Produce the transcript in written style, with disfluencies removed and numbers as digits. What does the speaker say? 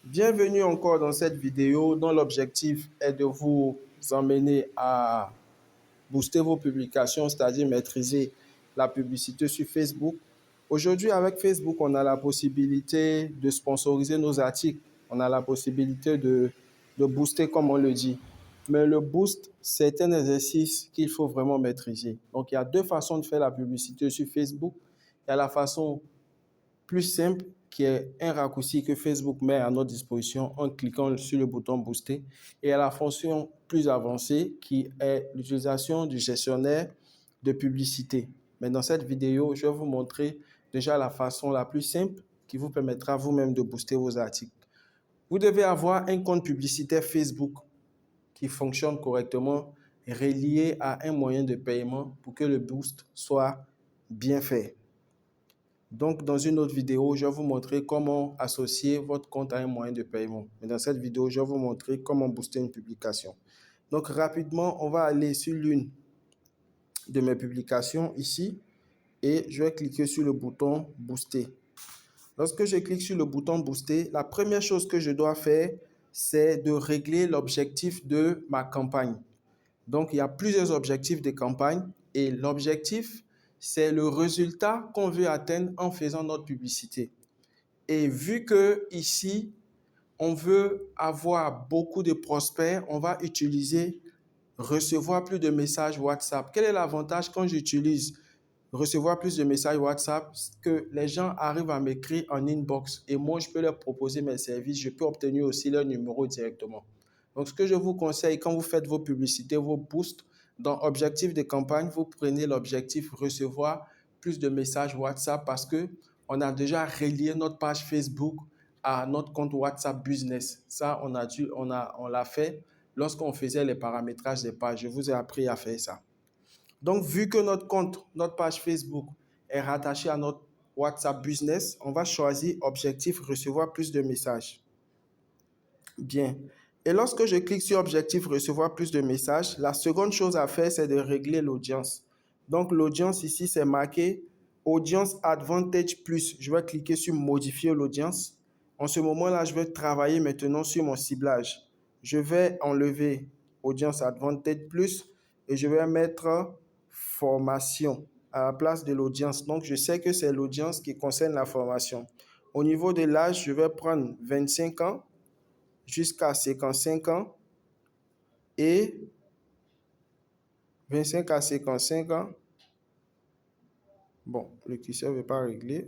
Bienvenue encore dans cette vidéo dont l'objectif est de vous emmener à booster vos publications, c'est-à-dire maîtriser la publicité sur Facebook. Aujourd'hui, avec Facebook, on a la possibilité de sponsoriser nos articles. On a la possibilité de booster, comme on le dit. Mais le boost, c'est un exercice qu'il faut vraiment maîtriser. Donc, il y a deux façons de faire la publicité sur Facebook. Il y a la façon plus simple qui est un raccourci que Facebook met à notre disposition en cliquant sur le bouton booster et à la fonction plus avancée qui est l'utilisation du gestionnaire de publicité. Mais dans cette vidéo, je vais vous montrer déjà la façon la plus simple qui vous permettra vous-même de booster vos articles. Vous devez avoir un compte publicitaire Facebook qui fonctionne correctement, relié à un moyen de paiement pour que le boost soit bien fait. Donc, dans une autre vidéo, je vais vous montrer comment associer votre compte à un moyen de paiement. Mais dans cette vidéo, je vais vous montrer comment booster une publication. Donc, rapidement, on va aller sur l'une de mes publications ici et je vais cliquer sur le bouton booster. Lorsque je clique sur le bouton booster, la première chose que je dois faire, c'est de régler l'objectif de ma campagne. Donc, il y a plusieurs objectifs de campagne et l'objectif, c'est le résultat qu'on veut atteindre en faisant notre publicité. Et vu que ici, on veut avoir beaucoup de prospects, on va utiliser recevoir plus de messages WhatsApp. Quel est l'avantage quand j'utilise recevoir plus de messages WhatsApp? Que les gens arrivent à m'écrire en inbox et moi, je peux leur proposer mes services. Je peux obtenir aussi leur numéro directement. Donc, ce que je vous conseille, quand vous faites vos publicités, vos boosts, dans objectif de campagne, vous prenez l'objectif recevoir plus de messages WhatsApp parce que on a déjà relié notre page Facebook à notre compte WhatsApp Business. Ça, on l'a fait lorsqu'on faisait les paramétrages des pages. Je vous ai appris à faire ça. Donc, vu que notre compte, notre page Facebook est rattachée à notre WhatsApp Business, on va choisir objectif recevoir plus de messages. Bien. Et lorsque je clique sur objectif recevoir plus de messages, la seconde chose à faire, c'est de régler l'audience. Donc, l'audience ici, c'est marqué Audience Advantage Plus. Je vais cliquer sur modifier l'audience. En ce moment-là, je vais travailler maintenant sur mon ciblage. Je vais enlever Audience Advantage Plus et je vais mettre formation à la place de l'audience. Donc, je sais que c'est l'audience qui concerne la formation. Au niveau de l'âge, je vais prendre 25 ans jusqu'à 55 ans et 25 à 55 ans. Bon, le curseur ne veut pas régler.